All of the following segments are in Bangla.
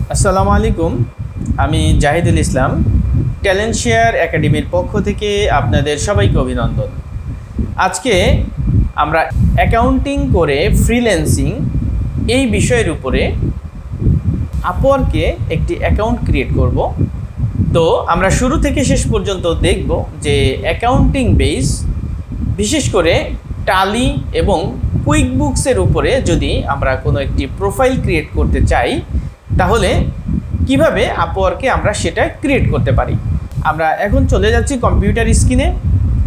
আসসালামু আলাইকুম। আমি জাহিদুল ইসলাম, ট্যালেন্ট শেয়ার একাডেমির পক্ষ থেকে আপনাদের সবাইকে অভিনন্দন। আজকে আমরা অ্যাকাউন্টিং করে ফ্রিল্যান্সিং এই বিষয়ের উপরে আপওয়ার্কে একটি অ্যাকাউন্ট ক্রিয়েট করব। তো আমরা শুরু থেকে শেষ পর্যন্ত দেখব যে অ্যাকাউন্টিং বেস, বিশেষ করে টালি এবং কুইকবুকসের উপরে যদি আমরা কোনো একটি প্রোফাইল ক্রিয়েট করতে চাই, তাহলে কিভাবে আপওয়ার্কে আমরা সেটা ক্রিয়েট করতে পারি। আমরা এখন চলে যাচ্ছি কম্পিউটার স্ক্রিনে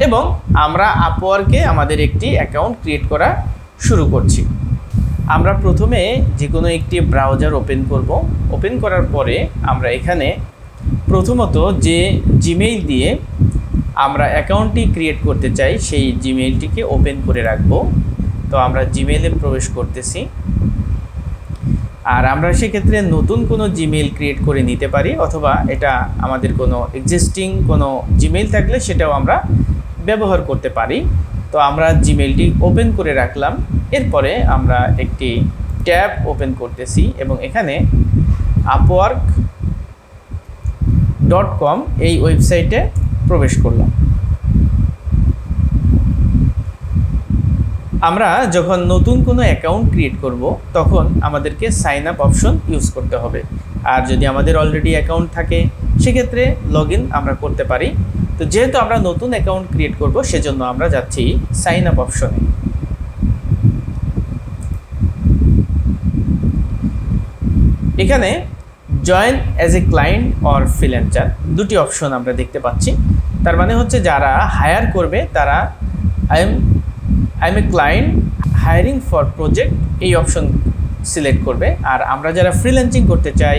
এবং আমরা আপওয়ার্কে আমাদের একটি অ্যাকাউন্ট ক্রিয়েট করা শুরু করছি। আমরা প্রথমে যে কোনো একটি ব্রাউজার ওপেন করব। ওপেন করার পরে আমরা এখানে প্রথমত যে জিমেইল দিয়ে আমরা অ্যাকাউন্টটি ক্রিয়েট করতে চাই সেই জিমেইলটিকে ওপেন করে রাখব। তো আমরা জিমেইলে প্রবেশ করতেছি, আর আমরা সেক্ষেত্রে নতুন কোনো জিমেইল ক্রিয়েট করে নিতে পারি, অথবা এটা আমাদের কোনো এক্সিস্টিং কোনো জিমেইল থাকলে সেটাও আমরা ব্যবহার করতে পারি। তো আমরা জিমেইলটি ওপেন করে রাখলাম। এরপরে আমরা একটি ট্যাব ওপেন করতেছি এবং এখানে upwork.com এই ওয়েবসাইটে প্রবেশ করলাম। আমরা যখন নতুন কোনো অ্যাকাউন্ট ক্রিয়েট করব তখন আমাদেরকে সাইন আপ অপশন ইউজ করতে হবে। আর যদি আমাদের অলরেডি অ্যাকাউন্ট থাকে সেক্ষেত্রে লগ ইন আমরা করতে পারি। তো যেহেতু আমরা নতুন অ্যাকাউন্ট ক্রিয়েট করব সেজন্য আমরা যাচ্ছি সাইন আপ অপশনে। এখানে join as a client or freelancer দুটি অপশন আমরা দেখতে পাচ্ছি। তার মানে হচ্ছে যারা হায়ার করবে তারা I M a client hiring for project এই অপশন সিলেক্ট করবে। আর আমরা যারা ফ্রিল্যান্সিং করতে চাই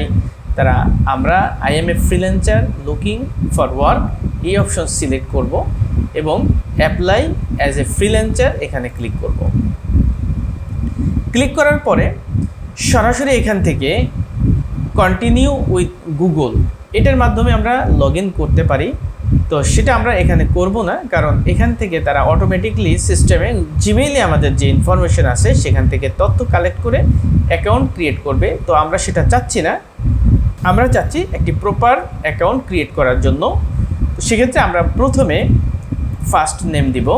তারা আমরা I M a freelancer looking for work এই অপশন সিলেক্ট করব এবং অ্যাপ্লাই অ্যাজ এ ফ্রিল্যান্সার এখানে ক্লিক করব। ক্লিক করার পরে সরাসরি এখান থেকে কন্টিনিউ উইথ গুগল এটার মাধ্যমে আমরা লগ ইন করতে পারি। তো সেটা আমরা এখানে করব না, কারণ এখান থেকে তারা অটোমেটিকলি সিস্টেমে জিমেইলে আমাদের যে ইনফরমেশন আছে সেখান থেকে তথ্য কালেক্ট করে অ্যাকাউন্ট ক্রিয়েট করবে। তো আমরা সেটা চাচ্ছি না, আমরা চাচ্ছি একটি প্রপার অ্যাকাউন্ট ক্রিয়েট করার জন্য। তো সেক্ষেত্রে আমরা প্রথমে ফার্স্ট নেম দিব,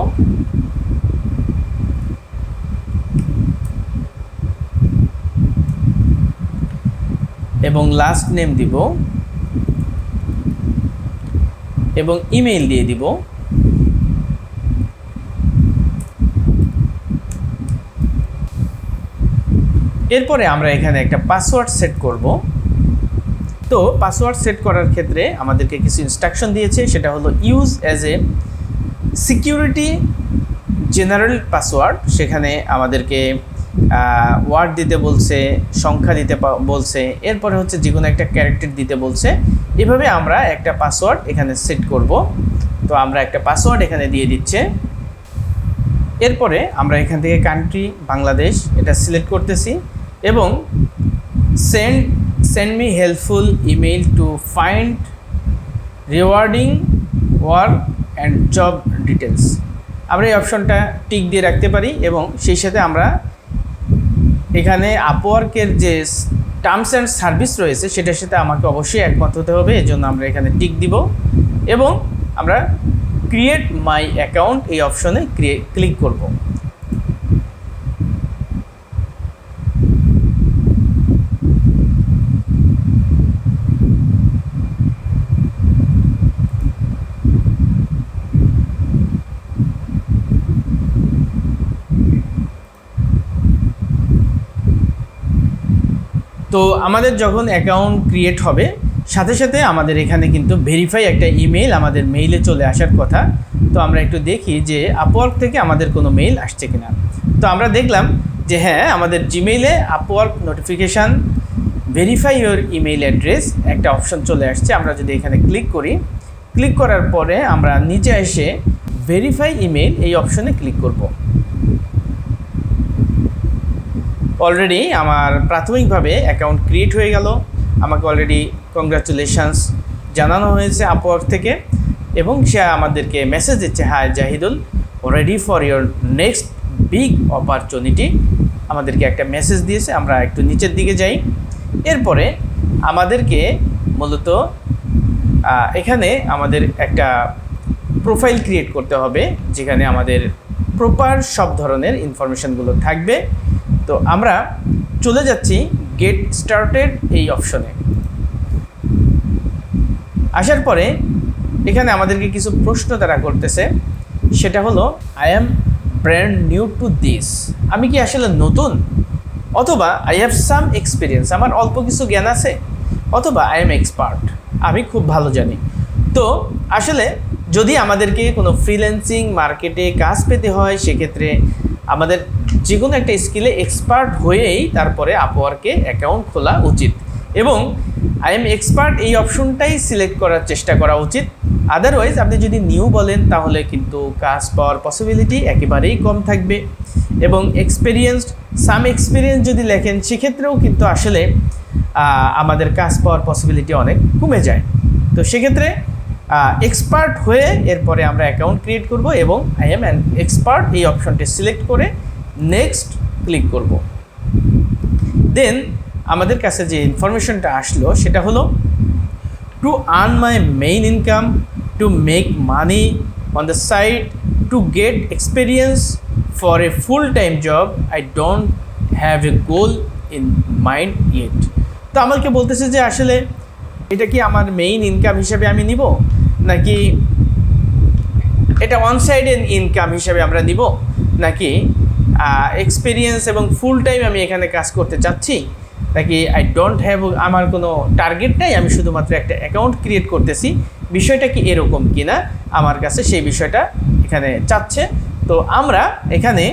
এবং লাস্ট নেম দিব এবং ইমেইল দিয়ে দিব। এরপরে আমরা এখানে একটা পাসওয়ার্ড সেট করব। তো পাসওয়ার্ড সেট করার ক্ষেত্রে আমাদেরকে কিছু ইনস্ট্রাকশন দিয়েছে, সেটা হলো use as a security general password. সেখানে আমাদেরকে ওয়ার্ড দিতে বলছে, সংখ্যা দিতে বলছে, এরপরে হচ্ছে যে কোনো একটা ক্যারেক্টার দিতে বলছে। এভাবে আমরা একটা পাসওয়ার্ড এখানে সেট করব। তো আমরা একটা পাসওয়ার্ড এখানে দিয়ে দিচ্ছে। এরপরে আমরা এখান থেকে কান্ট্রি বাংলাদেশ এটা সিলেক্ট করতেছি এবং send me helpful email to find rewarding work and job details. আমরা এই অপশনটা টিক দিয়ে রাখতে পারি এবং সেই সাথে আমরা এখানে আপওয়ার্কের যে টার্মস অ্যান্ড সার্ভিস রয়েছে সেটার সাথে আমাকে অবশ্যই একমত হতে হবে, এজন্য আমরা এখানে টিক দিব এবং আমরা ক্রিয়েট মাই অ্যাকাউন্ট এই অপশনে ক্লিক করব। তো আমাদের যখন অ্যাকাউন্ট ক্রিয়েট হবে সাথে সাথে আমাদের এখানে কিন্তু ভেরিফাই একটা ইমেল আমাদের মেইলে চলে আসার কথা। তো আমরা একটু দেখি যে আপওয়ার্ক থেকে আমাদের কোনো মেইল আসছে কিনা। তো আমরা দেখলাম যে হ্যাঁ, আমাদের জিমেইলে Upwork notification verify your email address একটা অপশন চলে আসছে। আমরা যদি এখানে ক্লিক করি, ক্লিক করার পরে আমরা নিচে এসে ভেরিফাই ইমেইল এই অপশনে ক্লিক করব। অলরেডি আমার প্রাথমিকভাবে অ্যাকাউন্ট ক্রিয়েট হয়ে গেল। আমাকে অলরেডি কংগ্রাচুলেশনস জানানো হয়েছে আপওয়ার্ক থেকে এবং সে আমাদেরকে মেসেজ দিচ্ছে, hi Zahidul, ready for your next big opportunity. আমাদেরকে একটা মেসেজ দিয়েছে। আমরা একটু নিচের দিকে যাই। এরপরে আমাদেরকে মূলত এখানে আমাদের একটা প্রোফাইল ক্রিয়েট করতে হবে, যেখানে আমাদের প্রপার সব ধরনের ইনফরমেশনগুলো থাকবে। তো আমরা চলে যাচ্ছি গেট স্টার্টেড এই অপশনে। আসার পরে এখানে আমাদেরকে কিছু প্রশ্ন তারা করতেছে, সেটা হলো I am brand new to this, আমি কি আসলে নতুন, অথবা আই হ্যাভ সাম এক্সপিরিয়েন্স, আমার অল্প কিছু জ্ঞান আছে, অথবা আই এম এক্সপার্ট, আমি খুব ভালো জানি। তো আসলে যদি আমাদেরকে কোনো ফ্রিল্যান্সিং মার্কেটে কাজ পেতে হয়, সেক্ষেত্রে আমাদের যে কোনো একটা স্কিলে এক্সপার্ট হয়েই তারপরে আপওয়ার্কে অ্যাকাউন্ট খোলা উচিত, এবং আই এম এক্সপার্ট এই অপশনটাই সিলেক্ট করার চেষ্টা করা উচিত। আদারওয়াইজ আপনি যদি নিউ বলেন তাহলে কিন্তু কাজ পাওয়ার পসিবিলিটি একেবারেই কম থাকবে, এবং এক্সপিরিয়েন্সড সাম এক্সপিরিয়েন্স যদি লেখেন সেক্ষেত্রেও কিন্তু আসলে আমাদের কাজ পাওয়ার পসিবিলিটি অনেক কমে যায়। তো সেক্ষেত্রে এক্সপার্ট হয়ে এরপরে আমরা অ্যাকাউন্ট ক্রিয়েট করব, এবং আই এম অ্যান এক্সপার্ট এই অপশনটি সিলেক্ট করে নেক্সট ক্লিক করব। দেন আমাদের কাছে যে ইনফরমেশনটা আসলো সেটা হলো to earn my main income, to make money on the side, to get experience for a full time job, I don't have a goal in mind yet. তো আমাকে বলতেছে যে আসলে এটা কি আমার মেইন ইনকাম হিসেবে আমি নিব, নাকি এটা ওয়ান সাইডেড ইনকাম হিসেবে আমরা নিব, নাকি এক্সপিরিয়েন্স এবং ফুল টাইম আমি এখানে কাজ করতে চাচ্ছি, নাকি আই ডোন্ট হ্যাভ, আমার কোনো টার্গেট নাই, আমি শুধুমাত্র একটা অ্যাকাউন্ট ক্রিয়েট করতেছি, বিষয়টা কি এরকম কি না আমার কাছে সেই বিষয়টা এখানে চাচ্ছে। তো আমরা এখানে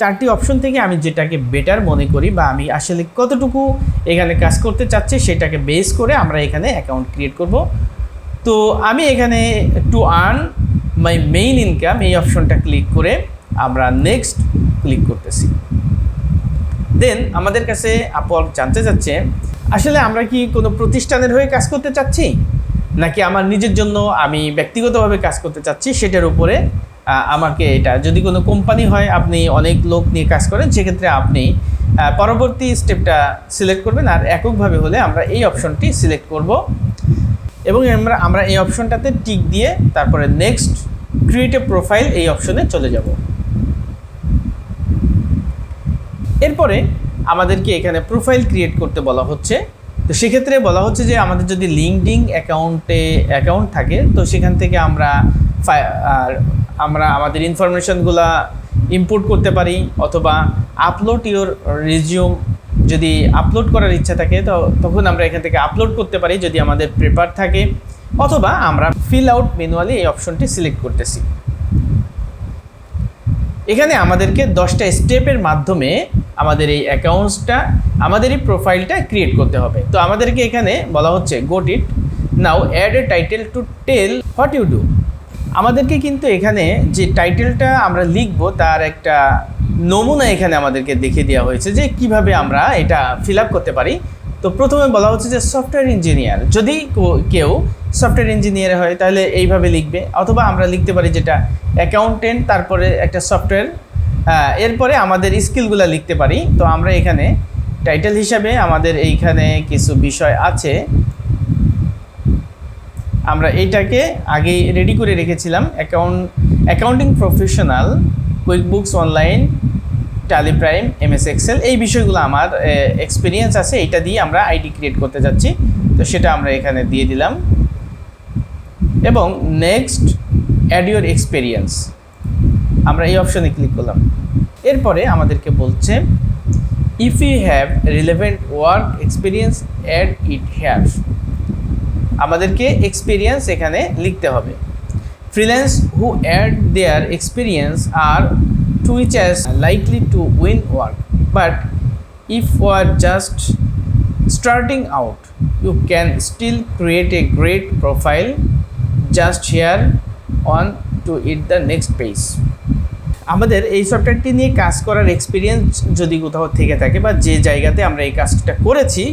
চারটি অপশন থেকে আমি যেটাকে বেটার মনে করি বা আমি আসলে কতটুকু এখানে কাজ করতে চাচ্ছি সেটাকে বেস করে আমরা এখানে অ্যাকাউন্ট ক্রিয়েট করব। তো আমি এখানে to earn my main income এই অপশনটা ক্লিক করে আমরা নেক্সট ক্লিক করতেছি। দেন আমাদের কাছে আপওয়ার্ক জানতে চাচ্ছে আসলে আমরা কি কোনো প্রতিষ্ঠানের হয়ে কাজ করতে চাচ্ছি, নাকি আমার নিজের জন্য আমি ব্যক্তিগতভাবে কাজ করতে চাচ্ছি, সেটার উপরে আমাকে এটা, যদি কোনো কোম্পানি হয় আপনি অনেক লোক নিয়ে কাজ করেন সেক্ষেত্রে আপনি পরবর্তী স্টেপটা সিলেক্ট করবেন, আর এককভাবে হলে আমরা এই অপশনটি সিলেক্ট করব, এবং আমরা এই অপশনটাতে টিক দিয়ে তারপরে নেক্সট ক্রিয়েট এ প্রোফাইল এই অপশনে চলে যাব। এরপরে আমাদেরকে এখানে প্রোফাইল ক্রিয়েট করতে বলা হচ্ছে। তো সেক্ষেত্রে বলা হচ্ছে যে আমাদের যদি লিঙ্কডিন অ্যাকাউন্ট থাকে তো সেখান থেকে আমরা আমাদের ইনফরমেশনগুলো ইম্পোর্ট করতে পারি, অথবা আপলোড ইওর রিজিউম যদি আপলোড করার ইচ্ছা থাকে তো তখন আমরা এখান থেকে আপলোড করতে পারি যদি আমাদের পেপার থাকে, অথবা আমরা ফিল আউট ম্যানুয়ালি এই অপশনটি সিলেক্ট করতেছি। এখানে আমাদেরকে 10টা স্টেপের মাধ্যমে আমাদের এই অ্যাকাউন্টসটা, আমাদের এই প্রোফাইলটা ক্রিয়েট করতে হবে। তো আমাদেরকে এখানে বলা হচ্ছে got it now, add a title to tell what you do. আমাদেরকে কিন্তু এখানে যে টাইটেলটা আমরা লিখব তার একটা নমুনা এখানে আমাদেরকে দেখিয়ে দেওয়া হয়েছে যে কিভাবে আমরা এটা ফিল আপ করতে পারি। তো প্রথমে বলা হচ্ছে যে সফটওয়্যার ইঞ্জিনিয়ার, যদি কেউ সফটওয়্যার ইঞ্জিনিয়ার হয় তাহলে এইভাবে লিখবে, অথবা আমরা লিখতে পারি যেটা অ্যাকাউন্টেন্ট তারপরে একটা সফটওয়্যার, এরপরে আমাদের স্কিলগুলো লিখতে পারি। তো আমরা এখানে টাইটেল হিসাবে আমাদের এইখানে কিছু বিষয় আছে, আমরা এইটাকে আগেই রেডি করে রেখেছিলাম, accounting professional, QuickBooks online, Tally Prime, MS Excel, এই বিষয়গুলো আমার এক্সপিরিয়েন্স আছে, এইটা দিয়ে আমরা আইডি ক্রিয়েট করতে যাচ্ছি। তো সেটা আমরা এখানে দিয়ে দিলাম, এবং নেক্সট অ্যাড ইউর এক্সপিরিয়েন্স আমরা এই অপশনে ক্লিক করলাম। এরপরে আমাদেরকে বলছে if you have relevant work experience add it have, আমাদেরকে এক্সপিরিয়েন্স এখানে লিখতে হবে। Freelance who add their experience are twice as likely to win work, but if you are just starting out you can still create a great profile, just here on to it the next page. আমাদের এই সফটওয়্যারটি নিয়ে কাজ করার এক্সপিরিয়েন্স যদি কোথাও থেকে থাকে বা যে জায়গাতে আমরা এই কাজটা করেছি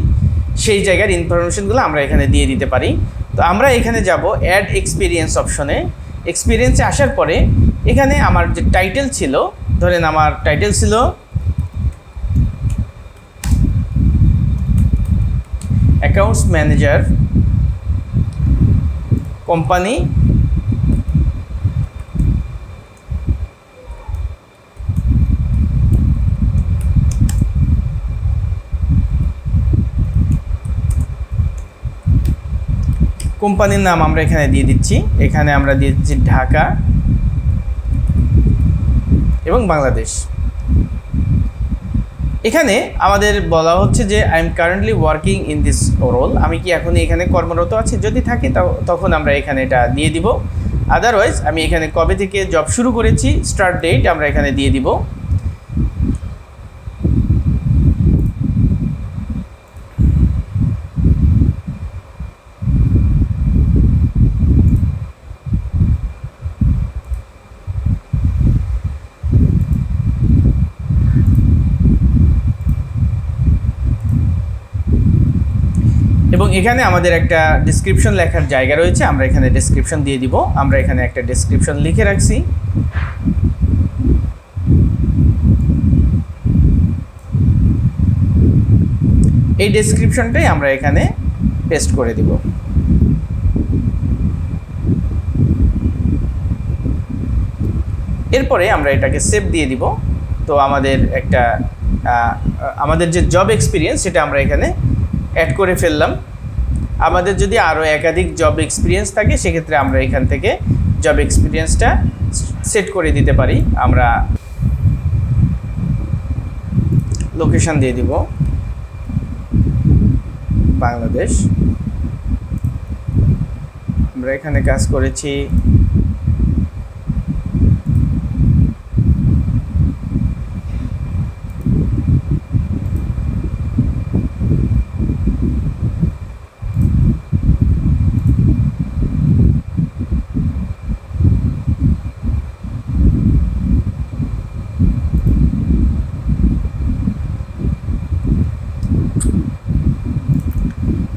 সেই জায়গার ইনফরমেশনগুলো আমরা এখানে দিয়ে দিতে পারি। তো আমরা এখানে যাব অ্যাড এক্সপিরিয়েন্স অপশনে। এক্সপিরিয়েন্সে আসার পরে এখানে আমার যে টাইটেল ছিল, ধরেন আমার টাইটেল ছিল অ্যাকাউন্টস ম্যানেজার, কোম্পানি, কোম্পানির নাম আমরা এখানে দিয়ে দিচ্ছি। এখানে আমরা দিয়ে দিচ্ছি ঢাকা এবং বাংলাদেশ। এখানে আমাদের বলা হচ্ছে যে I am currently working in this role, আমি কি এখন এখানে কর্মরত আছি, যদি থাকি তখন আমরা এখানে এটা দিয়ে দিব। আদারওয়াইজ আমি এখানে কবে থেকে জব শুরু করেছি, স্টার্ট ডেট আমরা এখানে দিয়ে দিব। এবং এখানে আমাদের একটা ডেসক্রিপশন লেখার জায়গা রয়েছে, আমরা এখানে ডেসক্রিপশন দিয়ে দিব। আমরা এখানে একটা ডেসক্রিপশন লিখে রাখছি। এই ডেসক্রিপশনটাই আমরা এখানে পেস্ট করে দিব। এরপরে আমরা এটাকে সেভ দিয়ে দিব। তো আমাদের একটা আমাদের যে জব এক্সপিরিয়েন্স সেটা আমরা এখানে অ্যাড করে ফেললাম। আমাদের যদি আরও একাধিক জব এক্সপিরিয়েন্স থাকে সেক্ষেত্রে আমরা এখান থেকে জব এক্সপিরিয়েন্সটা সেট করে দিতে পারি। আমরা লোকেশন দিয়ে দিব বাংলাদেশ। আমরা এখানে কাজ করেছি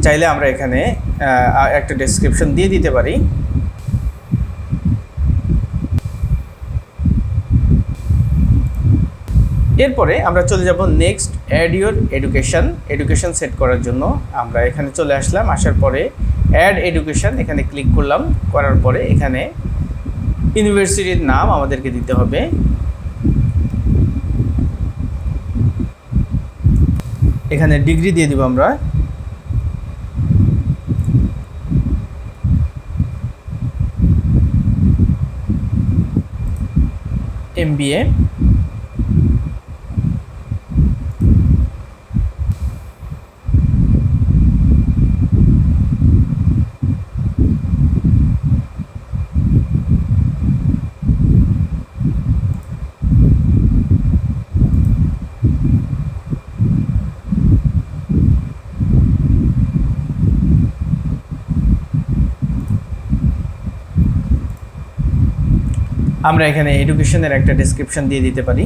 চাইলে আমরা এখানে একটা ডেসক্রিপশন দিয়ে দিতে পারি। এরপরে আমরা চলে যাব next, add your education set করার জন্য। আমরা এখানে চলে আসলাম, আসার পরে অ্যাড এডুকেশন এখানে ক্লিক করলাম। করার পরে এখানে ইউনিভার্সিটির নাম আমাদেরকে দিতে হবে। এখানে ডিগ্রি দিয়ে দিব আমরা। MBA। আমরা এখানে এডুকেশনের একটা ডেসক্রিপশন দিয়ে দিতে পারি।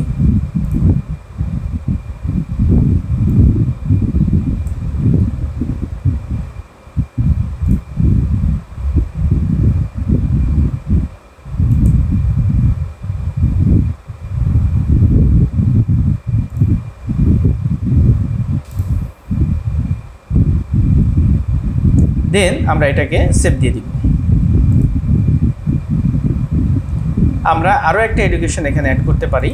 দেন আমরা এটাকে সেভ দিয়ে দিব। আমরা আরও একটা এডুকেশন এখানে অ্যাড করতে পারি।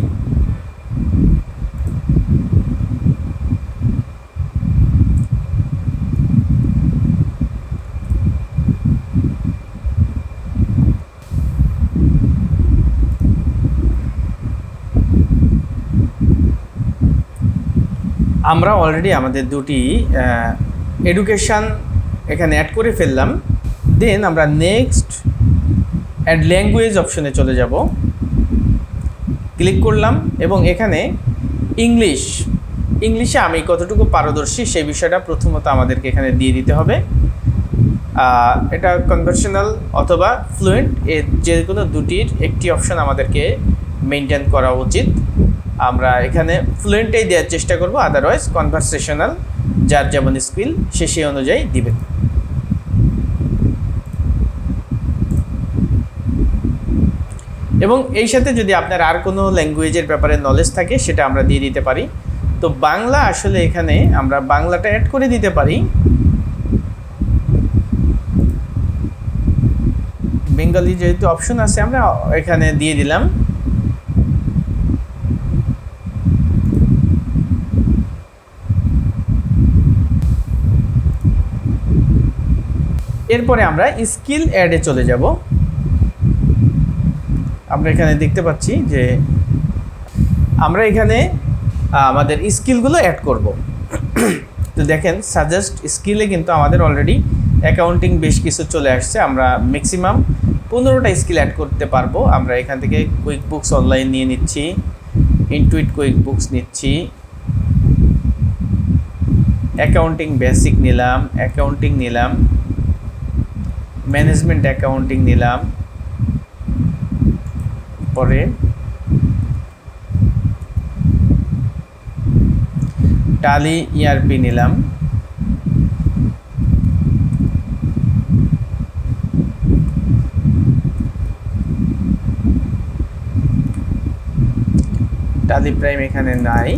আমরা অলরেডি আমাদের দুটি এডুকেশন এখানে অ্যাড করে ফেললাম। দেন আমরা নেক্সট অ্যাড ল্যাঙ্গুয়েজ অপশনে চলে যাব, ক্লিক করলাম এবং এখানে ইংলিশে আমি কতটুকু পারদর্শী সেই বিষয়টা প্রথমত আমাদেরকে এখানে দিয়ে দিতে হবে। এটা কনভার্সেশনাল অথবা ফ্লুয়েন্ট, এর যে কোনো দুটির একটি অপশন আমাদেরকে মেনটেন করা উচিত। আমরা এখানে ফ্লুয়েন্টেই দেওয়ার চেষ্টা করব, আদারওয়াইজ কনভার্সেশনাল যার যেমন স্কিল সে সেই অনুযায়ী দিবেন। এবং এই সাথে যদি আপনার আর কোনো ল্যাঙ্গুয়েজের ব্যাপারে নলেজ থাকে সেটা আমরা দিয়ে দিতে পারি। তো বাংলা আসলে এখানে আমরা বাংলাটা অ্যাড করে দিতে পারি। বেঙ্গলি যেহেতু অপশন আছে আমরা এখানে দিয়ে দিলাম। এরপরে আমরা স্কিল অ্যাডে চলে যাব। আমরা এখানে দেখতে পাচ্ছি যে আমরা এখানে আমাদের স্কিলগুলো অ্যাড করব। তো দেখেন সাজেস্ট স্কিলে কিন্তু আমাদের অলরেডি অ্যাকাউন্টিং বেশ কিছু চলে আসছে। আমরা ম্যাক্সিমাম 15টা স্কিল অ্যাড করতে পারবো। আমরা এখান থেকে কুইক বুকস অনলাইন নিয়ে নিচ্ছি, ইনটুইট কুইক বুকস নিচ্ছি, অ্যাকাউন্টিং বেসিক নিলাম, অ্যাকাউন্টিং নিলাম, ম্যানেজমেন্ট অ্যাকাউন্টিং নিলাম, পরে টালি ইআরপি নিলাম, টালি প্রাইম এখানে নাই,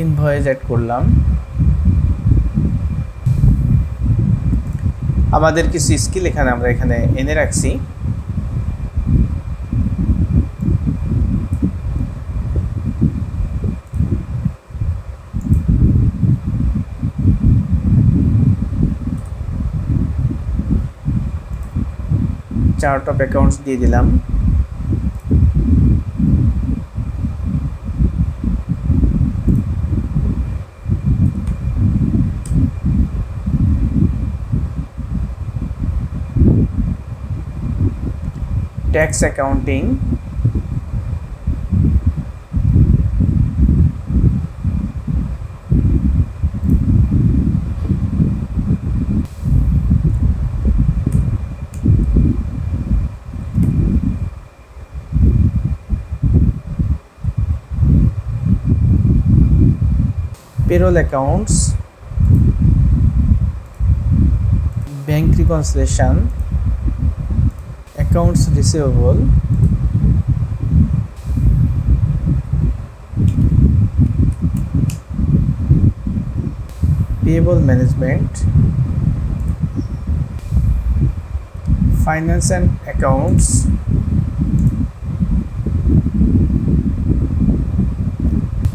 ইনভয়েস অ্যাড করলাম। আমাদের কিছু স্কিল এখানে আমরা এখানে এনে রাখছি। চার্ট অফ অ্যাকাউন্টস দিয়ে দিলাম। Tax accounting, payroll accounts, bank reconciliation, accounts receivable, payable management, finance and accounts,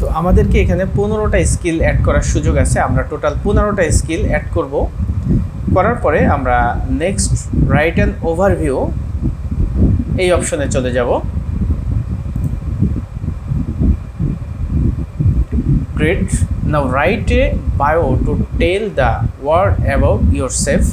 তো আমাদেরকে এখানে 15টা স্কিল অ্যাড করার সুযোগ আছে। আমরা টোটাল 15টা স্কিল অ্যাড করব। করার পরে আমরা নেক্সট রাইট অ্যান ওভারভিউ এই অপশনে চলে যাব। Great. Now write a bio to tell the world about yourself.